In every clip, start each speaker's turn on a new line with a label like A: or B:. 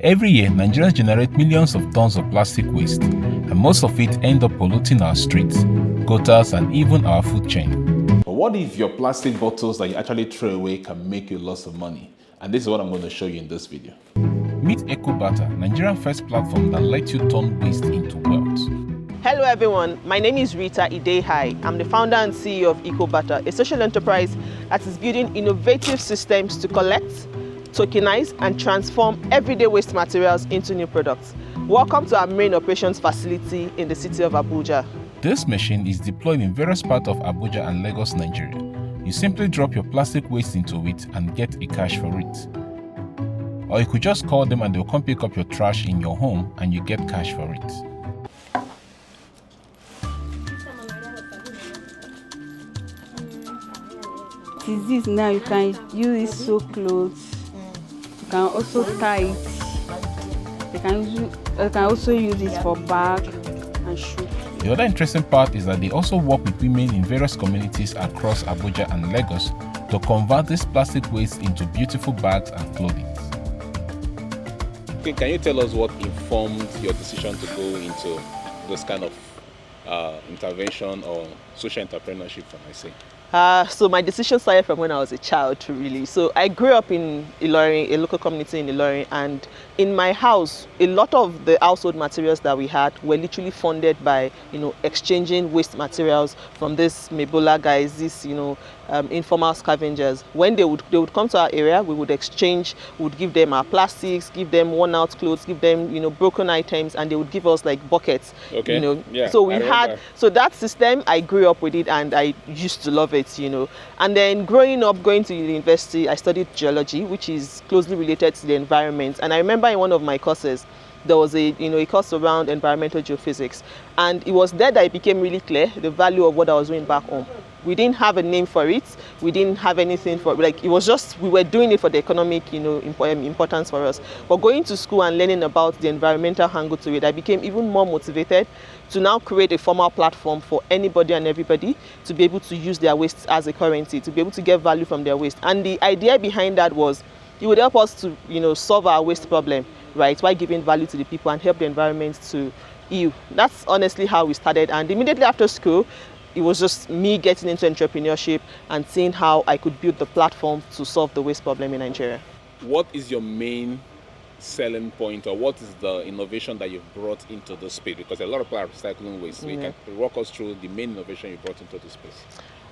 A: Every year, Nigerians generate millions of tons of plastic waste, and most of it end up polluting our streets, gutters, and even our food chain. But what if your plastic bottles that you actually throw away can make you lots of money? And this is what I'm going to show you in this video. Meet Ecobarter, Nigeria's first platform that lets you turn waste into wealth.
B: Hello everyone, my name is Rita Idehai. I'm the founder and CEO of Ecobarter, a social enterprise that is building innovative systems to collect, tokenize, and transform everyday waste materials into new products. Welcome to our main operations facility in the city of Abuja.
A: This machine is deployed in various parts of Abuja and Lagos, Nigeria. You simply drop your plastic waste into it and get a cash for it. Or you could just call them and they'll come pick up your trash in your home and you get cash for it.
C: Is this now you can use it so clothes. You can also tie it. You can also use it for bag and shoe.
A: The other interesting part is that they also work with women in various communities across Abuja and Lagos to convert this plastic waste into beautiful bags and clothing. Okay, can you tell us what informed your decision to go into this kind of intervention or social entrepreneurship, for I say?
B: So my decision started from when I was a child, really. So I grew up in Ilorin, a local community in Ilorin, and in my house, a lot of the household materials that we had were literally funded by, exchanging waste materials from these Mebola guys, these, informal scavengers. When they would come to our area, we would exchange, we would give them our plastics, give them worn-out clothes, give them, broken items, and they would give us like buckets.
A: Okay. Yeah,
B: so so that system, I grew up with it, and I used to love it. And then growing up, going to university, I studied geology, which is closely related to the environment. And I remember in one of my courses, there was a course around environmental geophysics, and it was there that it became really clear the value of what I was doing back home. We didn't have a name for it. We didn't have anything for it. It was just, we were doing it for the economic, importance for us. But going to school and learning about the environmental angle to it, I became even more motivated to now create a formal platform for anybody and everybody to be able to use their waste as a currency, to be able to get value from their waste. And the idea behind that was it would help us to, solve our waste problem, right, while giving value to the people and help the environment to heal. That's honestly how we started. And immediately after school, it was just me getting into entrepreneurship and seeing how I could build the platform to solve the waste problem in Nigeria.
A: What is your main selling point, or what is the innovation that you've brought into the space? Because a lot of people are recycling waste. So you can walk us through the main innovation you brought into the space.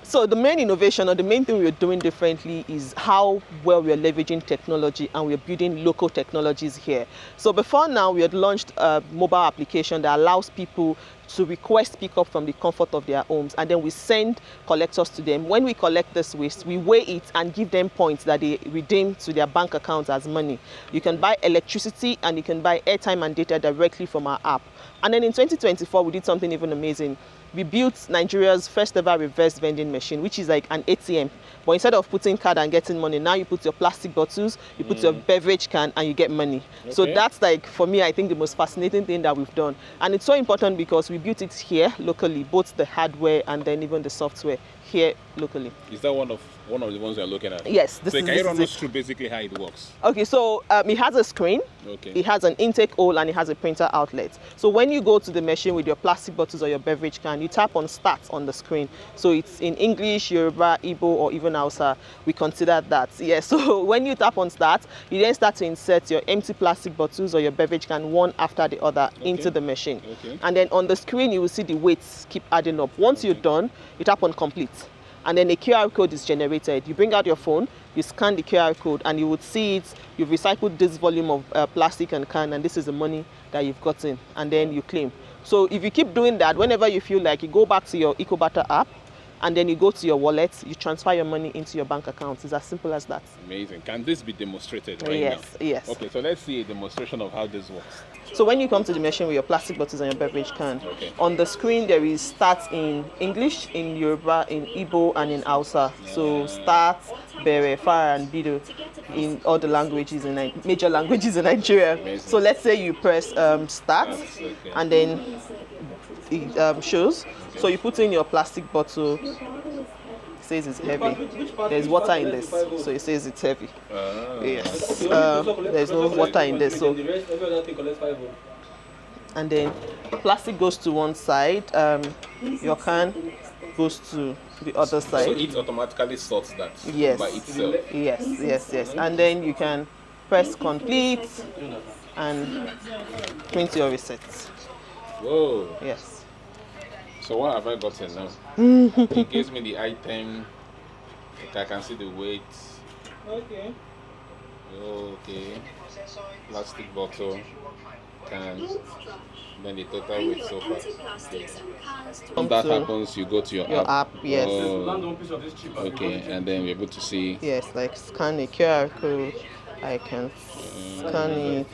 B: So the main innovation, or the main thing we're doing differently, is how well we're leveraging technology, and we're building local technologies here. So before now, we had launched a mobile application that allows people to request pickup from the comfort of their homes, and then we send collectors to them. When we collect this waste, we weigh it and give them points that they redeem to their bank accounts as money. You can buy electricity and you can buy airtime and data directly from our app. And then in 2024, we did something even amazing. We built Nigeria's first ever reverse vending machine, which is like an ATM. But instead of putting card and getting money, now you put your plastic bottles, you put your beverage can, and you get money. Okay. So that's, like, for me, I think the most fascinating thing that we've done. And it's so important because we built it here locally, both the hardware and then even the software here locally.
A: Is that one of the ones you're looking at?
B: Yes.
A: Can you run us through basically how it works?
B: Okay, so it has a screen, it has an intake hole, and it has a printer outlet. So when you go to the machine with your plastic bottles or your beverage can, you tap on Start on the screen. So it's in English, Yoruba, Igbo, or even Hausa. We consider that. Yeah, so when you tap on Start, you then start to insert your empty plastic bottles or your beverage can one after the other into the machine. Okay. And then on the screen, you will see the weights keep adding up. Once you're done, you tap on Complete. And then a QR code is generated. You bring out your phone, you scan the QR code, and you would see it. You've recycled this volume of plastic and can, and this is the money that you've gotten, and then you claim. So if you keep doing that, whenever you feel like, you go back to your Ecobarter app, and then you go to your wallet, you transfer your money into your bank account. It's as simple as that.
A: Amazing. Can this be demonstrated right now?
B: Yes, yes.
A: Okay, so let's see a demonstration of how this works.
B: So when you come to the machine with your plastic bottles and your beverage can, on the screen there is Start in English, in Yoruba, in Igbo, and in Hausa. So Start, Bere, Fara, and Bido in all the languages, major languages in Nigeria. Amazing. So let's say you press Start, and then it shows. So you put in your plastic bottle, says it's heavy. There's water in this, so it says it's heavy. Yes. There's no water in this, so. And then plastic goes to one side. Your can goes to the other side.
A: So it automatically sorts that
B: yes.
A: by itself.
B: Yes. And then you can press complete and print your receipt.
A: Whoa.
B: Yes.
A: So what have I gotten now? It gives me the item. I can see the weight.
B: Okay.
A: Okay. Plastic bottle. Can. Then the total weight so far. When that happens, you go to your
B: app. Yes.
A: Oh. Okay, and then we're able to see.
B: Yes, like scan a QR code. I can scan it,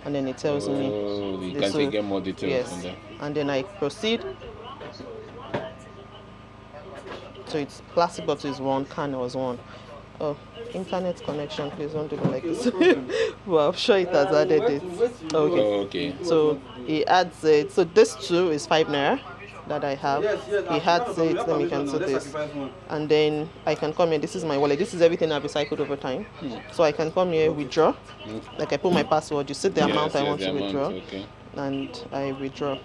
B: and then it tells me.
A: You can get more details.
B: Yes.
A: On there.
B: And then I proceed. So it's plastic bottle is one, can was one. Oh, internet connection, please don't do me like this. Well, I'm sure it has added it. Okay.
A: Okay.
B: So he adds it. So this too is 5 naira that I have. He adds it, let me cancel this. And then I can come here. This is my wallet. This is everything I've recycled over time. So I can come here, withdraw. Like I put my password, you see the amount I want to withdraw.
A: Okay.
B: And I withdraw.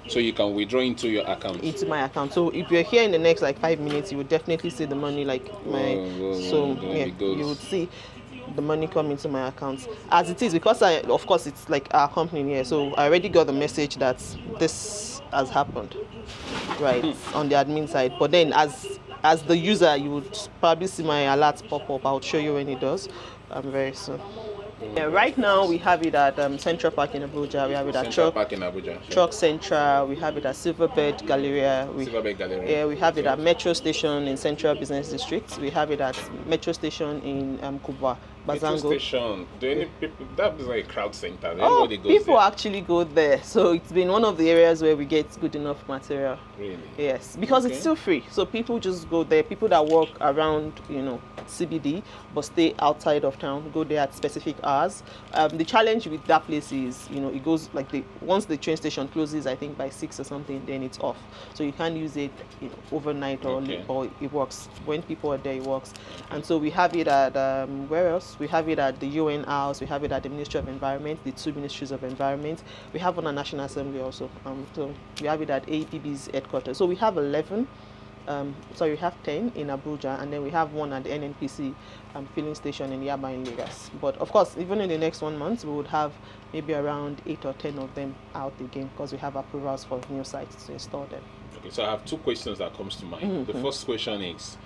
A: So you can withdraw into your account.
B: Into my account. So if you're here in the next like 5 minutes, you would definitely see the money like my. You would see the money come into my account as it is, because of course it's like our company here. So I already got the message that this has happened, right, on the admin side. But then as the user, you would probably see my alert pop up. I'll show you when it does. Very soon. Yeah, right now we have it at Central Park in Abuja. We have it at Truck Central. We have it at Silverbird Galleria. Yeah, we have it at Metro Station in Central Business District. We have it at Metro Station in Nkwa, Bazango.
A: Metro Station. Do any people? That is like a crowd center.
B: People actually go there. So it's been one of the areas where we get good enough material.
A: Really?
B: Yes, because it's still free. So people just go there. People that walk around, CBD, but stay outside of town, go there at specific hours. The challenge with that place is, it goes like once the train station closes, I think by 6 or something, then it's off. So you can't use it overnight or it works. When people are there, it works. And so we have it at, where else? We have it at the UN House, we have it at the Ministry of Environment, the 2 Ministries of Environment. We have one at National Assembly also. So we have it at APB's headquarters. So we have 11. We have 10 in Abuja, and then we have one at the NNPC filling station in Yaba in Lagos. But of course, even in the next 1 month, we would have maybe around 8 or 10 of them out again, because we have approvals for new sites to install them.
A: Okay, so I have 2 questions that comes to mind. The first question is,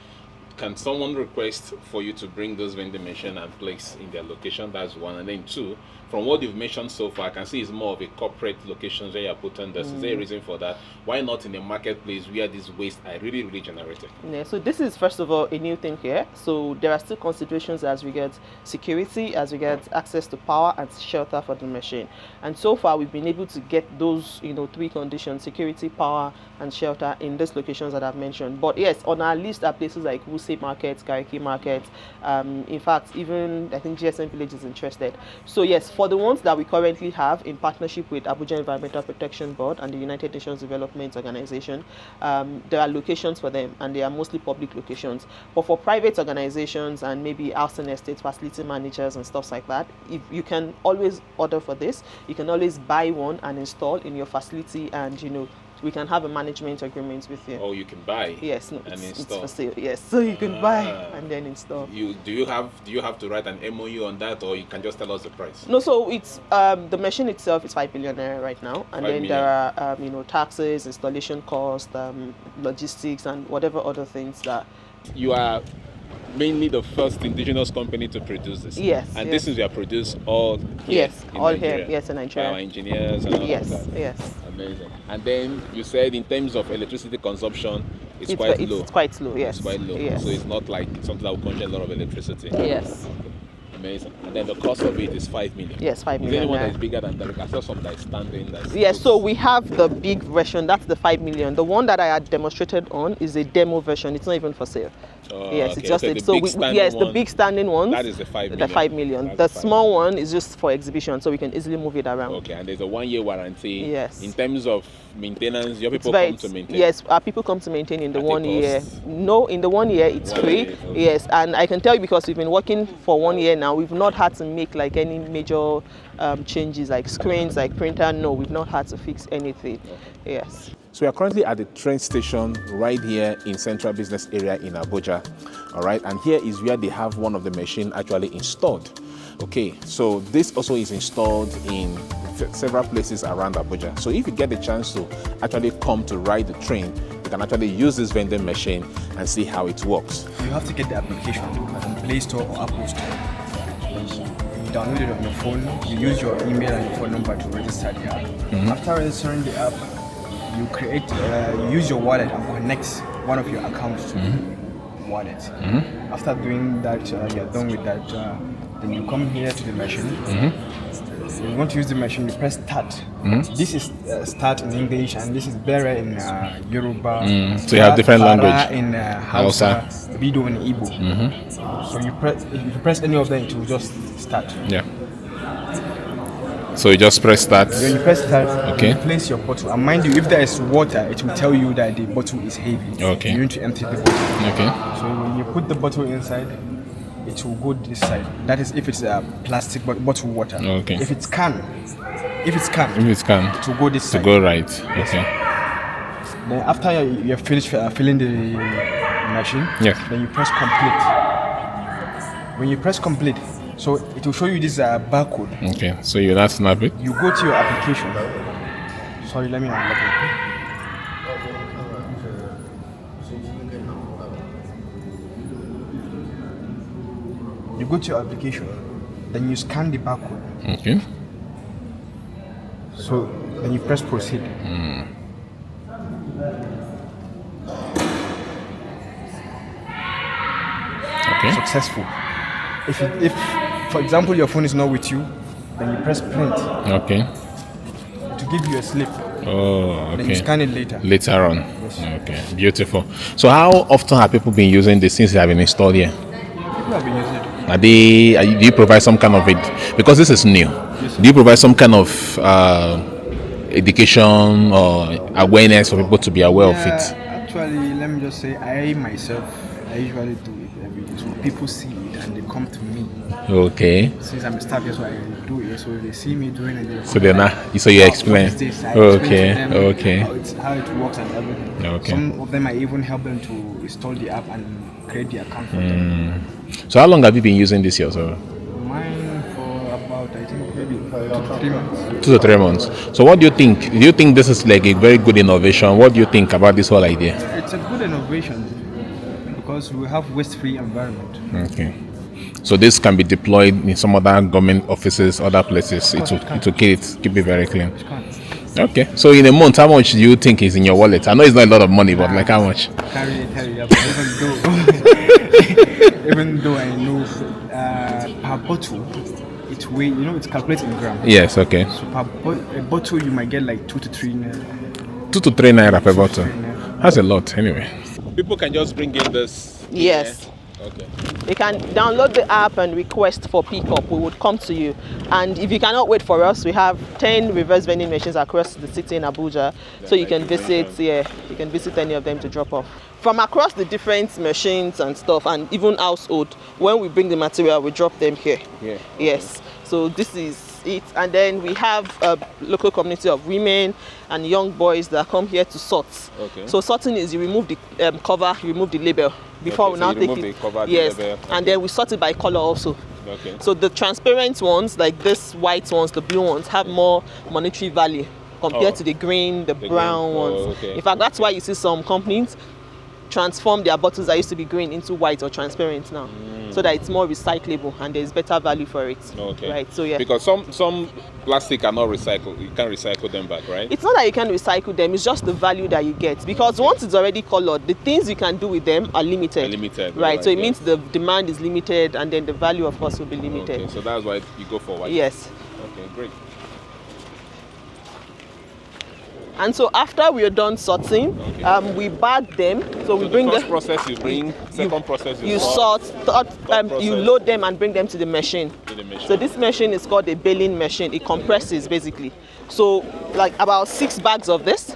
A: can someone request for you to bring those vending machine and place in their location? That's one. And then 2, from what you've mentioned so far, I can see it's more of a corporate location where you're putting this. Is there a reason for that? Why not in a marketplace where this waste are really generated?
B: Yeah, so this is first of all a new thing here. So there are still considerations as regards security, as regards access to power and shelter for the machine. And so far we've been able to get those 3 conditions: security, power and shelter, in these locations that I've mentioned. But yes, on our list are places like Wuse Market, Gariki Market. In fact, even I think GSM Village is interested. So yes, for the ones that we currently have in partnership with Abuja Environmental Protection Board and the United Nations Development Organization, there are locations for them, and they are mostly public locations. But for private organizations and maybe housing estate facility managers and stuff like that, if you can always order for this, you can always buy one and install in your facility, and we can have a management agreement with you.
A: Oh, you can buy.
B: Yes, no,
A: and
B: it's
A: install.
B: for sale. Yes, so you can buy and then install.
A: Do you have to write an MOU on that, or you can just tell us the price?
B: No, so it's the machine itself is 5 billion naira right now, and then there are taxes, installation costs, logistics, and whatever other things that.
A: You are mainly the first indigenous company to produce this.
B: Yes.
A: And this is your produce all here.
B: Yes, all Nigeria. Here. Yes, in Nigeria.
A: Our engineers and all
B: yes,
A: of that.
B: Yes.
A: Amazing. And then you said in terms of electricity consumption, it's quite low.
B: It's quite low. Yes.
A: It's quite low.
B: Yes.
A: So it's not like something that will consume a lot of electricity.
B: Yes.
A: Amazing. And then the cost of it is 5 million.
B: Yes, 5
A: Is
B: million.
A: there anyone
B: naira.
A: that's bigger than that? Because I saw some that is standing.
B: Yes, so we have the big version, that's the 5 million. The one that I had demonstrated on is a demo version. It's not even for sale. Yes,
A: okay.
B: it's just
A: So
B: the big standing ones.
A: That is the 5 million.
B: The 5 million.
A: That's
B: The
A: the 5
B: small
A: million.
B: one is just for exhibition, so we can easily move it around.
A: Okay, and there's a 1-year warranty.
B: Yes.
A: In terms of maintenance, your people come to maintain.
B: Yes, our people come to maintain in the
A: At a
B: 1 year.
A: cost?
B: No, in the 1 year it's
A: 1
B: free.
A: year, okay.
B: Yes, and I can tell you because we've been working for 1 year now, we've not had to make like any major changes like screens, like printer. No, we've not had to fix anything.
A: Okay.
B: Yes.
A: So we are currently at the train station right here in Central Business Area in Abuja. All right, and here is where they have one of the machine actually installed. Okay, so this also is installed in several places around Abuja. So if you get the chance to actually come to ride the train, you can actually use this vending machine and see how it works.
D: You have to get the application from Play Store or Apple Store. You download it on your phone, you use your email and your phone number to register the app. After registering the app, you use your wallet and connect one of your accounts to the wallet. After doing that, you're done with that, then you come here to the machine. You want to use the machine, you press start. This is start in English and this is bere in Yoruba.
A: So you have different
D: Fara
A: language.
D: in Hausa, Bido in Igbo. So if you press any of them, it will just start.
A: Yeah. So you just press start.
D: When you press start,
A: Okay.
D: you place your bottle. And mind you, if there is water, it will tell you that the bottle is heavy.
A: Okay.
D: You need to empty the bottle.
A: Okay.
D: So when you put the bottle inside, it will go this side. That is if it's a plastic bottle water.
A: Okay.
D: If it's can,
A: If it's can.
D: it will go this
A: To
D: side.
A: go right. Okay.
D: Then after you have finished filling the machine,
A: Yes.
D: then you press complete. When you press complete, so it will show you this barcode.
A: Okay. So you not snap it.
D: You go to your application. Sorry, let me unlock it. You go to your application, then you scan the barcode.
A: Okay.
D: So then you press proceed.
A: Okay.
D: Successful. If for example your phone is not with you, then you press print
A: Okay.
D: to give you a slip.
A: Oh,
D: Then you
A: okay.
D: scan it later.
A: Later on. Okay. Beautiful. So how often have people been using this since they have been installed here?
D: People have been using it.
A: Do you provide some kind of it? Because this is new. Do you provide some kind of education or awareness for people to be aware of it?
D: Actually, let me just say, I myself, I usually do it every day. So people see it and they come to me.
A: Okay.
D: Since I'm a staff here, so I do it. So they see me doing it. They
A: So they're not. So you explain.
D: What is this? I
A: Okay.
D: explain to them
A: Okay.
D: how it works and everything.
A: Okay.
D: Some of them I even help them to install the app and create the account for them.
A: So how long have you been using this here? So
D: Mine for about, I think, maybe 2 to 3 months.
A: 2 to 3 months. So what do you think? Do you think this is like a very good innovation? What do you think about this whole idea?
D: It's a good innovation because we have waste-free environment.
A: Okay. So this can be deployed in some other government offices, other places. It will keep it very clean. Okay. So in a month, how much do you think is in your wallet? I know it's not a lot of money, but like how much?
D: Carry it, but even though I know per bottle, it weighs, it's calculated in grams.
A: Yes. Okay.
D: So a bottle you might get like 2 to 3 naira.
A: 2 to 3 naira per bottle.
D: 3 naira.
A: That's a lot, anyway. People can just bring in this.
B: Yes.
A: Okay.
B: You can download the app and request for pickup. We would come to you. And if you cannot wait for us, we have 10 reverse vending machines across the city in Abuja. So you can visit, you can visit any of them to drop off. From across the different machines and stuff, and even household, when we bring the material, we drop them here.
A: Yeah.
B: Yes. So this is it. And then we have a local community of women and young boys that come here to sort.
A: Okay.
B: So sorting is you remove the cover, you remove the label. Before
A: Okay,
B: we
A: so
B: now
A: you
B: take
A: remove
B: it.
A: the cover, the
B: yes.
A: label.
B: And then we sort it by color also.
A: Okay.
B: So the transparent ones, like this white ones, the blue ones, have more monetary value compared to the green, the brown
A: green. Oh,
B: ones.
A: okay.
B: In fact, that's why you see some companies transform their bottles that used to be green into white or transparent now, so that it's more recyclable and there's better value for it.
A: Okay.
B: Right. So yeah.
A: Because some plastic are not recycled. You can't recycle them back, right?
B: It's not that you can recycle them. It's just the value that you get. Because once it's already colored, the things you can do with them are limited. Right. So it means the demand is limited, and then the value, of course, will be limited.
A: Okay. So that's why you go for white.
B: Yes.
A: Okay. Great.
B: And so after we are done sorting, we bag them. So we bring
A: the
B: the
A: first process you bring, second process
B: you sort, you load them and bring them to the machine. So this machine is called a baling machine. It compresses basically. So like about 6 bags of this,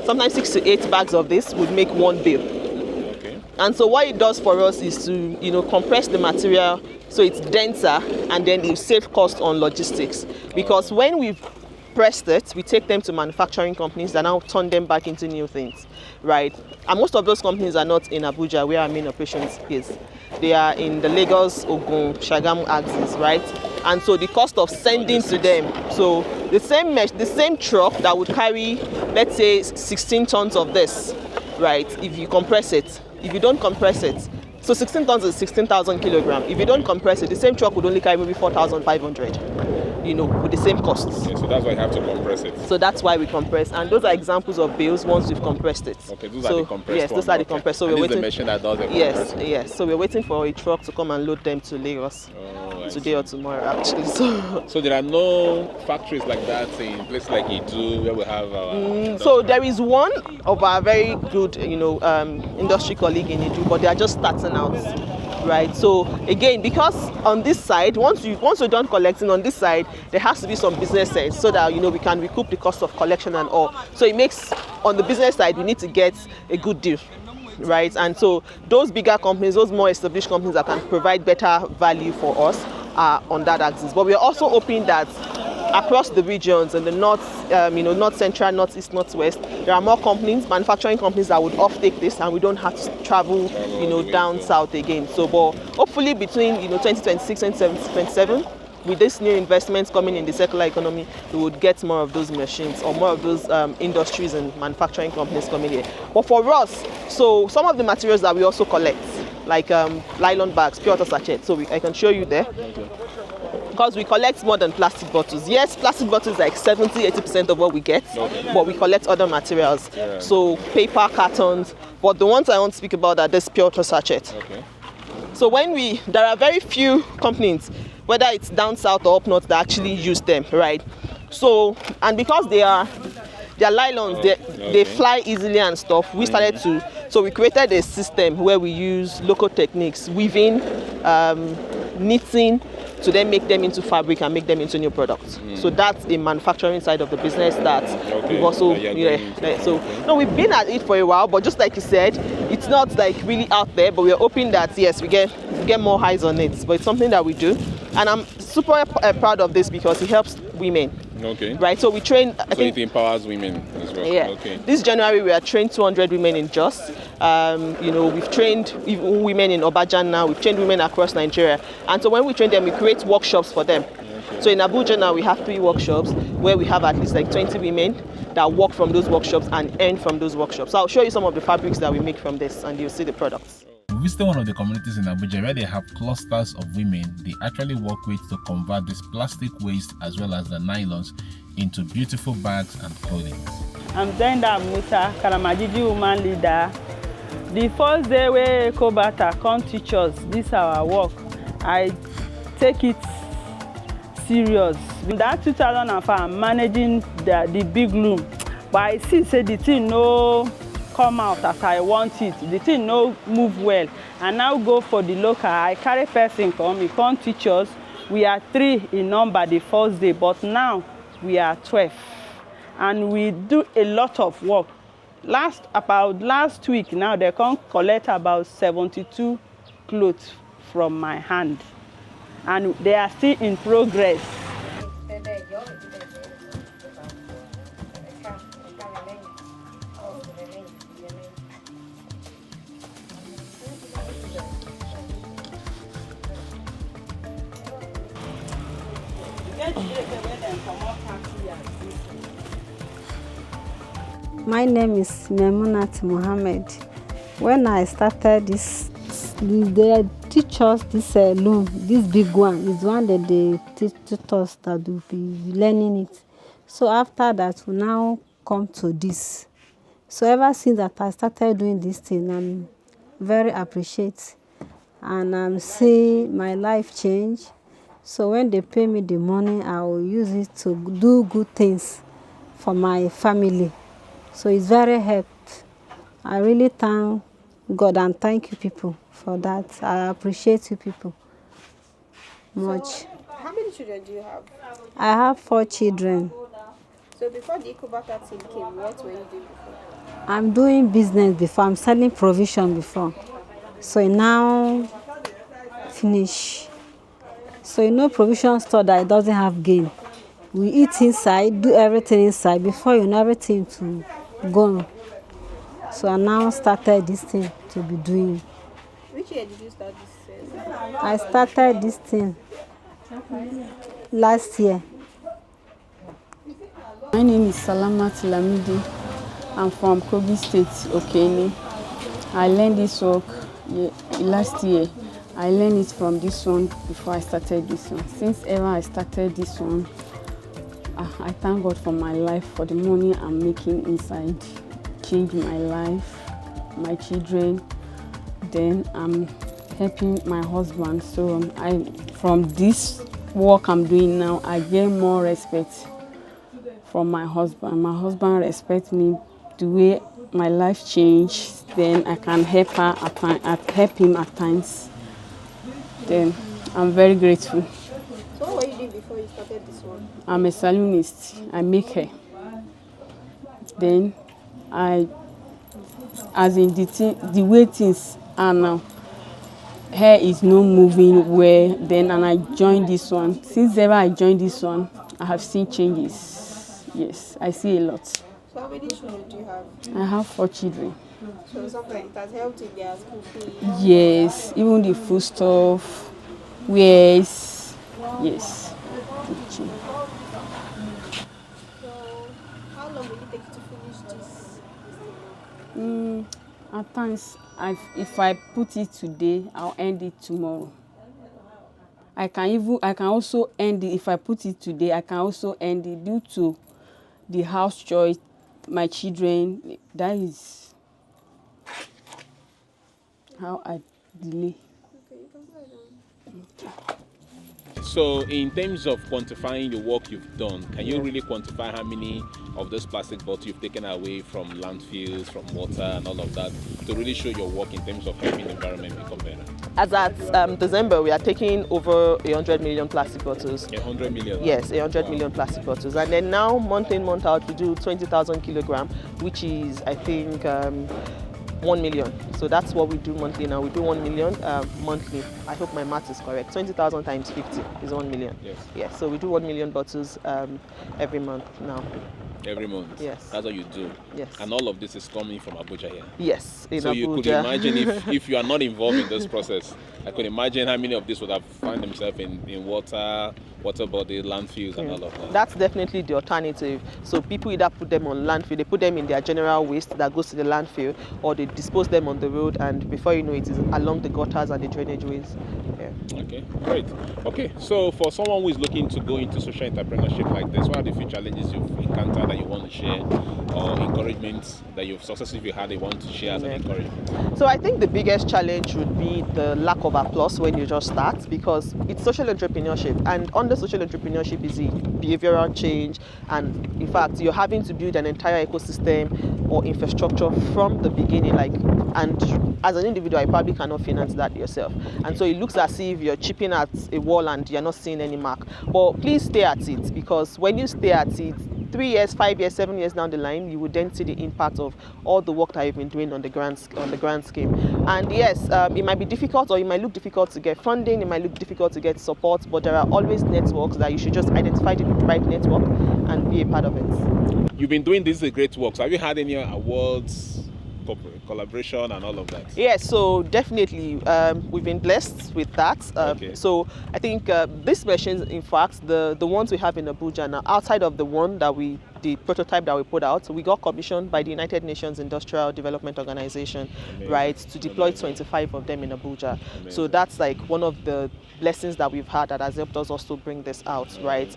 B: sometimes 6 to 8 bags of this would make one bale.
A: Okay.
B: And so what it does for us is to compress the material so it's denser, and then it save cost on logistics. Because when we've pressed it, we take them to manufacturing companies that now turn them back into new things, right? And most of those companies are not in Abuja, where our main operations is. They are in the Lagos, Ogun, Shagamu axis, right? And so the cost of sending to them, so the same truck that would carry, let's say, 16 tons of this, right? If you compress it, if you don't compress it, so 16 tons is 16,000 kilograms. If you don't compress it, the same truck would only carry maybe 4,500. With the same costs.
A: Okay, so that's why you have to compress it.
B: So that's why we compress, and those are examples of bales once we've compressed it.
A: Okay, those are the compressed.
B: Yes, those are the compressed. So
A: we're
B: waiting.
A: The machine that does it.
B: Yes. So we're waiting for a truck to come and load them to Lagos today or tomorrow, actually. So
A: there are no factories like that in places like Idu where we have our.
B: So there is one of our very good, industry colleague in Idu, but they are just starting out. Right. So again, because on this side, once we're done collecting on this side, there has to be some business sense so that we can recoup the cost of collection and all. So it makes, on the business side, we need to get a good deal, right? And so those bigger companies, those more established companies that can provide better value for us are on that axis. But we are also hoping that across the regions in the north, north central, northeast, northwest, there are more companies, manufacturing companies that would offtake this, and we don't have to travel, down south again. So, but hopefully between 2026 and 2027, with this new investments coming in the circular economy, we would get more of those machines or more of those industries and manufacturing companies coming here. But for us, so some of the materials that we also collect, like nylon bags, pure water sachet. So I can show you there. Because we collect more than plastic bottles. Yes, plastic bottles like 70-80% of what we get, but we collect other materials. Yeah. So paper, cartons, but the ones I want to speak about are this pure water sachet. Okay. So there are very few companies, whether it's down south or up north, that actually use them, right? So, and because they are nylons, they fly easily and stuff, we started so we created a system where we use local techniques, weaving, knitting, to then make them into fabric and make them into new products. So that's the manufacturing side of the business that we've also, we've been at it for a while, but just like you said, it's not like really out there, but we're hoping that, yes, we get more eyes on it, but it's something that we do. And I'm super proud of this because it helps women. Okay. Right, so we train.
A: So it empowers women as well.
B: Yeah. Okay. This January we are trained 200 women in Jos. We've trained even women in Obajan now. We've trained women across Nigeria, and so when we train them, we create workshops for them. Okay. So in Abuja now we have 3 workshops where we have at least like 20 women that work from those workshops and earn from those workshops. So I'll show you some of the fabrics that we make from this, and you'll see the products.
A: We visited one of the communities in Abuja where they have clusters of women they actually work with to convert this plastic waste as well as the nylons into beautiful bags and clothing.
C: I'm Zenda Musa, Karamajiji woman leader. The first day where Ecobarter come teach us this our work, I take it serious. In that 2005, I'm managing the big loom, but I see say the thing no come out as I want it. The thing no move well. And now go for the local. I carry person come, he come teach us. We are 3 in number the first day, but now we are 12. And we do a lot of work. Last week now they come collect about 72 clothes from my hand. And they are still in progress.
E: My name is Memunat Mohammed. When I started this, they teach us this loom, this big one is one that they teach us that we'll be learning it. So after that, we now come to this. So ever since that I started doing this thing, I'm very appreciative, and I'm seeing my life change. So when they pay me the money, I will use it to do good things for my family. So it's very helped. I really thank God and thank you people for that. I appreciate you people much.
F: So, how many children do you have?
E: I have 4 children.
F: So before the Ecobarter team came, what were you doing before?
E: I'm doing business before. I'm selling provision before. So now finish. So provision store that it doesn't have gain. We eat inside, do everything inside before you know everything to go. So I now started this thing to be doing.
F: Which year did you start this?
E: I started this thing last year.
C: My name is Salamat Lamidi. I'm from Kogi State, Okene. I learned this work last year. I learned it from this one before I started this one. Since ever I started this one, I thank God for my life, for the money I'm making inside. Changed my life, my children. Then I'm helping my husband. So from this work I'm doing now, I gain more respect from my husband. My husband respects me the way my life changed. Then I can help him at times. Then I'm very grateful.
F: So what were you doing before you started this one?
C: I'm a salonist. I make hair. Then as in the way things are now, hair is not moving well. Then and I joined this one. Since ever I joined this one, I have seen changes. Yes, I see a lot.
F: So how many children do you have?
C: I have 4 children.
F: So something it has helped in their school fees?
C: Yes, even the food stuff, wears, yes.
F: So how long will it take you to finish this?
C: At times, if I put it today, I'll end it tomorrow. I can also end it. If I put it today, I can also end it due to the house choice, my children. That is how I delay.
F: Okay, you can go ahead.
A: So in terms of quantifying the work you've done, can you really quantify how many of those plastic bottles you've taken away from landfills, from water and all of that to really show your work in terms of helping the environment become better?
B: As at December, we are taking over 100 million plastic bottles.
A: 100 million?
B: Yes, 100 million plastic bottles. And then now, month in, month out, we do 20,000 kilograms, which is, I think, 1 million. So that's what we do monthly now. We do 1 million monthly. I hope my math is correct. 20,000 times 50 is 1 million.
A: Yes.
B: Yes. So we do 1 million bottles every month now.
A: Every month?
B: Yes.
A: That's what you do?
B: Yes.
A: And all of this is coming from Abuja here?
B: Yes, in
A: so
B: Abuja.
A: You could imagine if you are not involved in this process, I could imagine how many of this would have found themselves in water body, landfills and all of that.
B: That's definitely the alternative. So people either put them on landfill, they put them in their general waste that goes to the landfill, or they dispose them on the road, and before you know it is along the gutters and the drainage ways. Yeah.
A: Okay, great. Okay, so for someone who is looking to go into social entrepreneurship like this, what are the few challenges you've encountered that you want to share, or encouragements that you've successfully had you want to share as an encouragement?
B: So I think the biggest challenge would be the lack of applause when you just start, because it's social entrepreneurship, and under social entrepreneurship is the behavioral change, and in fact you're having to build an entire ecosystem or infrastructure from the beginning, and as an individual you probably cannot finance that yourself, and so it looks as if you're chipping at a wall and you're not seeing any mark. But please stay at it, because when you stay at it, 3 years, 5 years, 7 years down the line, you would then see the impact of all the work that you've been doing on the grand scheme. And yes, it might be difficult, or it might look difficult to get funding, it might look difficult to get support, but there are always networks that you should just identify the right network and be a part of it.
A: You've been doing this great work. So have you had any awards, collaboration and all of that?
B: Yes, so definitely we've been blessed with that. So I think these machines, in fact, the ones we have in Abuja now, outside of the one that we the prototype that we put out, we got commissioned by the United Nations Industrial Development Organization, right, to deploy 25 of them in Abuja. So that's like one of the blessings that we've had that has helped us also bring this out, right?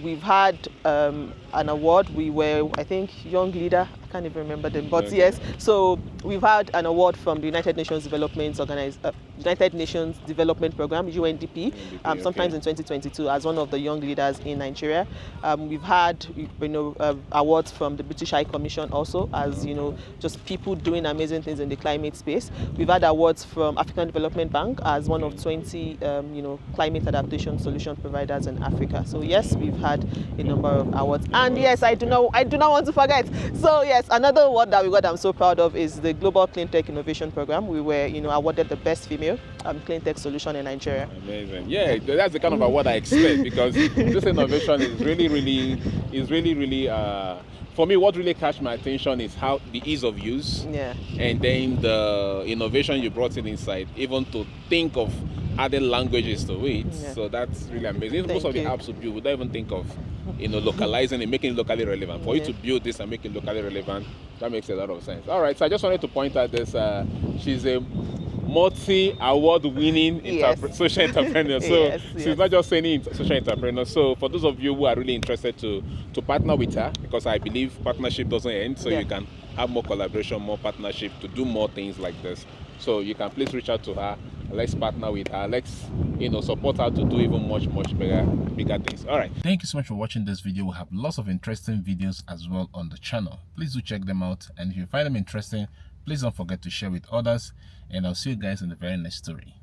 B: We've had an award. We were, I think, young leader. I can't even remember them, but yes. So we've had an award from the United Nations Development Program, UNDP, sometimes in 2022 as one of the young leaders in Nigeria. We've had, awards from the British High Commission also as, just people doing amazing things in the climate space. We've had awards from African Development Bank as one of 20, climate adaptation solution providers in Africa. So yes, we've had a number of awards. And yes, I do not want to forget. So yes, another award that we got I'm so proud of is the Global Clean Tech Innovation Program. We were, awarded the best female clean tech solution in Nigeria.
A: Amazing. Yeah, that's the kind of award I expect, because this innovation is really for me, what really catch my attention is how the ease of use, and then the innovation you brought in inside, even to think of added languages to it. So that's really amazing. Most of the apps we build, we don't even think of, localizing it, making it locally relevant. For you to build this and make it locally relevant, that makes a lot of sense. All right, so I just wanted to point out this. She's a multi-award winning social entrepreneur. So she's not just any social entrepreneur. So for those of you who are really interested to partner with her, because I believe partnership doesn't end, so you can have more collaboration, more partnership to do more things like this. So you can please reach out to her. Let's partner with her. Let's support her to do even much bigger things. All right. Thank you so much for watching this video. We'll have lots of interesting videos as well on the channel. Please do check them out, and if you find them interesting, please don't forget to share with others, and I'll see you guys in the very next story.